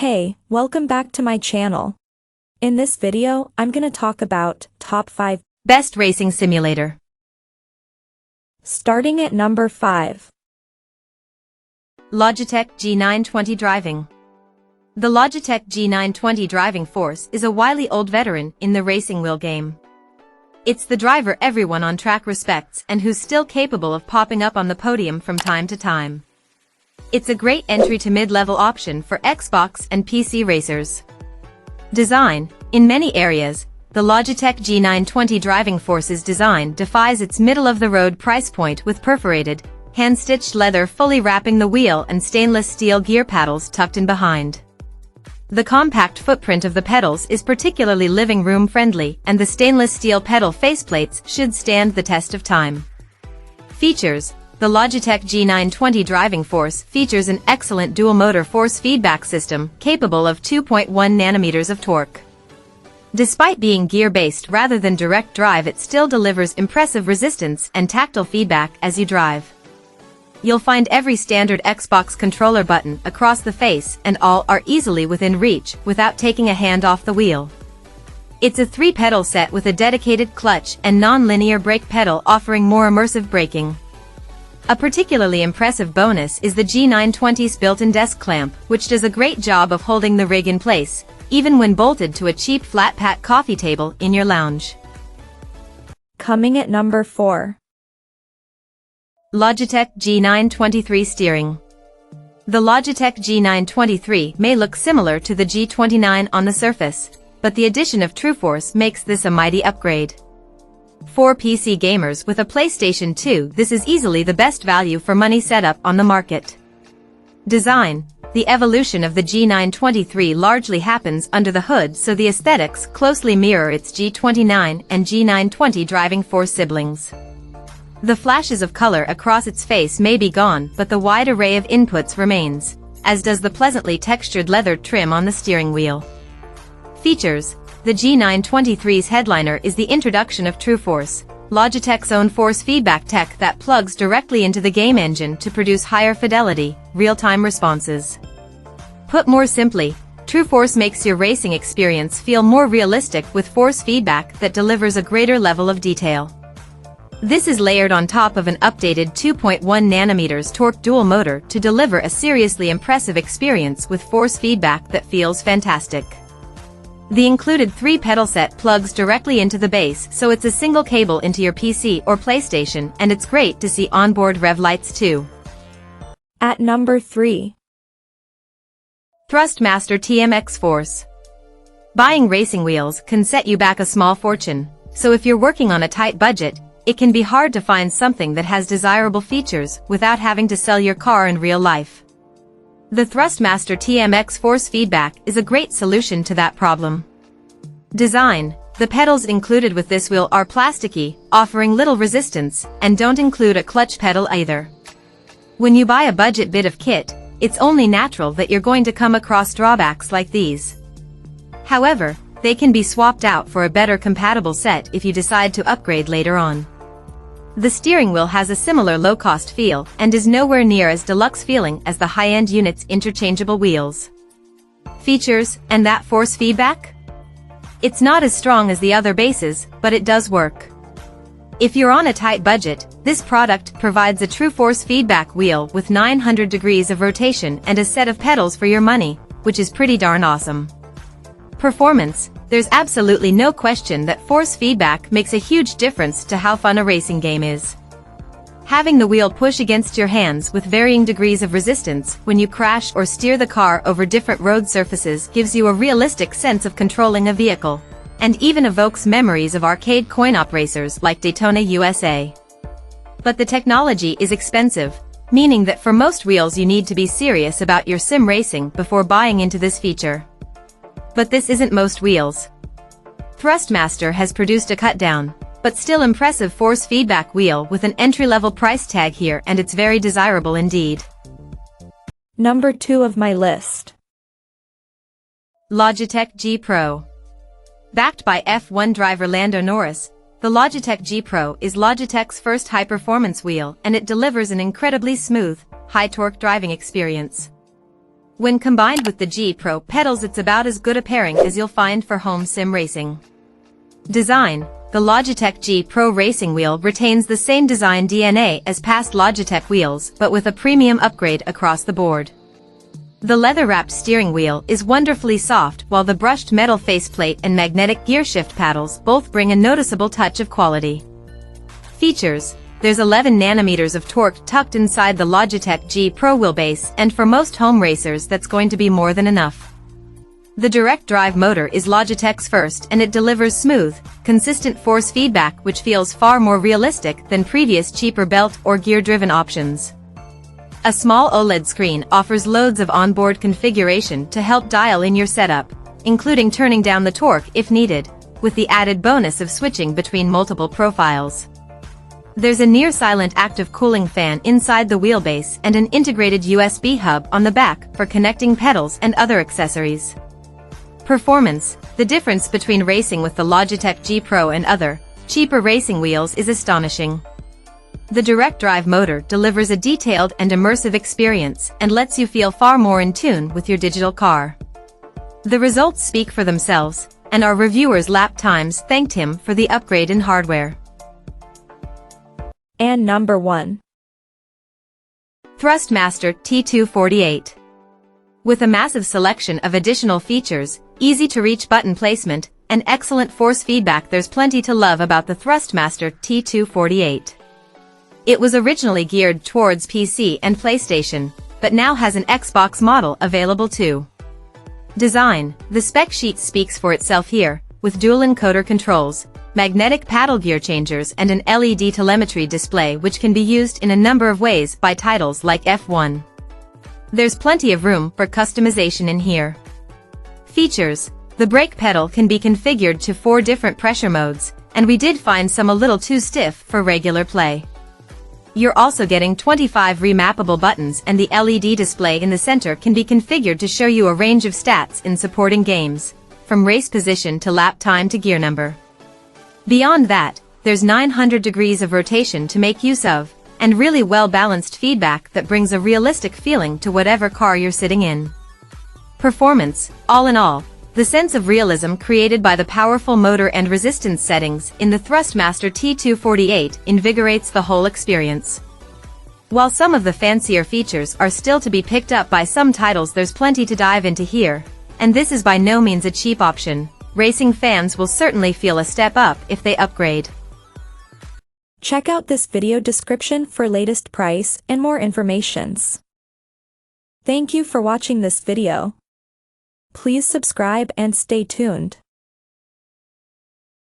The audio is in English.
Hey, welcome back to my channel. In this video, I'm gonna talk about top 5 best racing simulator. Starting at number 5. Logitech G920 Driving. The Logitech G920 Driving Force is a wily old veteran in the racing wheel game. It's the driver everyone on track respects and who's still capable of popping up on the podium from time to time. It's a great entry to mid-level option for Xbox and PC racers. Design. In many areas, the Logitech G920 Driving Force's design defies its middle-of-the-road price point with perforated, hand-stitched leather fully wrapping the wheel and stainless steel gear paddles tucked in behind. The compact footprint of the pedals is particularly living room friendly, and the stainless steel pedal faceplates should stand the test of time. Features. The Logitech G920 Driving Force features an excellent dual-motor force feedback system capable of 2.1 nanometers of torque. Despite being gear-based rather than direct drive, it still delivers impressive resistance and tactile feedback as you drive. You'll find every standard Xbox controller button across the face, and all are easily within reach without taking a hand off the wheel. It's a 3-pedal set with a dedicated clutch and non-linear brake pedal offering more immersive braking. A particularly impressive bonus is the G920's built-in desk clamp, which does a great job of holding the rig in place, even when bolted to a cheap flat-pack coffee table in your lounge. Coming at number 4. Logitech G923 Steering. The Logitech G923 may look similar to the G29 on the surface, but the addition of TrueForce makes this a mighty upgrade. For PC gamers with a PlayStation 2, this is easily the best value for money setup on the market. Design. The evolution of the G923 largely happens under the hood, so the aesthetics closely mirror its G29 and G920 Driving Force siblings. The flashes of color across its face may be gone, but the wide array of inputs remains, as does the pleasantly textured leather trim on the steering wheel. Features. The G923's headliner is the introduction of TrueForce, Logitech's own force feedback tech that plugs directly into the game engine to produce higher fidelity, real-time responses. Put more simply, TrueForce makes your racing experience feel more realistic with force feedback that delivers a greater level of detail. This is layered on top of an updated 2.1 nanometers torque dual motor to deliver a seriously impressive experience with force feedback that feels fantastic. The included 3-pedal set plugs directly into the base, so it's a single cable into your PC or PlayStation, and it's great to see onboard rev lights too. At number 3. Thrustmaster TMX Force. Buying racing wheels can set you back a small fortune, so if you're working on a tight budget, it can be hard to find something that has desirable features without having to sell your car in real life. The Thrustmaster TMX Force feedback is a great solution to that problem. Design. The pedals included with this wheel are plasticky, offering little resistance, and don't include a clutch pedal either. When you buy a budget bit of kit, it's only natural that you're going to come across drawbacks like these. However, they can be swapped out for a better compatible set if you decide to upgrade later on. The steering wheel has a similar low-cost feel and is nowhere near as deluxe feeling as the high-end unit's interchangeable wheels. Features, and that force feedback? It's not as strong as the other bases, but it does work. If you're on a tight budget, this product provides a true force feedback wheel with 900 degrees of rotation and a set of pedals for your money, which is pretty darn awesome. Performance. There's absolutely no question that force feedback makes a huge difference to how fun a racing game is. Having the wheel push against your hands with varying degrees of resistance when you crash or steer the car over different road surfaces gives you a realistic sense of controlling a vehicle, and even evokes memories of arcade coin-op racers like Daytona USA. But the technology is expensive, meaning that for most wheels you need to be serious about your sim racing before buying into this feature. But this isn't most wheels. Thrustmaster has produced a cut-down, but still impressive force feedback wheel with an entry-level price tag here, and it's very desirable indeed. Number 2 of my list. Logitech G Pro. Backed by F1 driver Lando Norris, the Logitech G Pro is Logitech's first high-performance wheel, and it delivers an incredibly smooth, high-torque driving experience. When combined with the G Pro pedals, it's about as good a pairing as you'll find for home sim racing. Design. The Logitech G Pro racing wheel retains the same design DNA as past Logitech wheels, but with a premium upgrade across the board. The leather-wrapped steering wheel is wonderfully soft, while the brushed metal faceplate and magnetic gearshift paddles both bring a noticeable touch of quality. Features. There's 11 nanometers of torque tucked inside the Logitech G Pro wheelbase, and for most home racers that's going to be more than enough. The direct drive motor is Logitech's first, and it delivers smooth, consistent force feedback which feels far more realistic than previous cheaper belt or gear-driven options. A small OLED screen offers loads of onboard configuration to help dial in your setup, including turning down the torque if needed, with the added bonus of switching between multiple profiles. There's a near-silent active cooling fan inside the wheelbase and an integrated USB hub on the back for connecting pedals and other accessories. Performance. The difference between racing with the Logitech G Pro and other, cheaper racing wheels is astonishing. The direct drive motor delivers a detailed and immersive experience and lets you feel far more in tune with your digital car. The results speak for themselves, and our reviewers' lap times thanked him for the upgrade in hardware. And number 1. Thrustmaster T248. With a massive selection of additional features, easy-to-reach button placement, and excellent force feedback, there's plenty to love about the Thrustmaster T248. It was originally geared towards PC and PlayStation, but now has an Xbox model available too. Design. The spec sheet speaks for itself here, with dual encoder controls, magnetic paddle gear changers and an LED telemetry display which can be used in a number of ways by titles like F1. There's plenty of room for customization in here. Features. The brake pedal can be configured to 4 different pressure modes, and we did find some a little too stiff for regular play. You're also getting 25 remappable buttons, and the LED display in the center can be configured to show you a range of stats in supporting games, from race position to lap time to gear number. Beyond that, there's 900 degrees of rotation to make use of, and really well-balanced feedback that brings a realistic feeling to whatever car you're sitting in. Performance. All in all, the sense of realism created by the powerful motor and resistance settings in the Thrustmaster T248 invigorates the whole experience. While some of the fancier features are still to be picked up by some titles, there's plenty to dive into here, and this is by no means a cheap option. Racing fans will certainly feel a step up if they upgrade. Check out this video description for latest price and more informations. Thank you for watching this video. Please subscribe and stay tuned.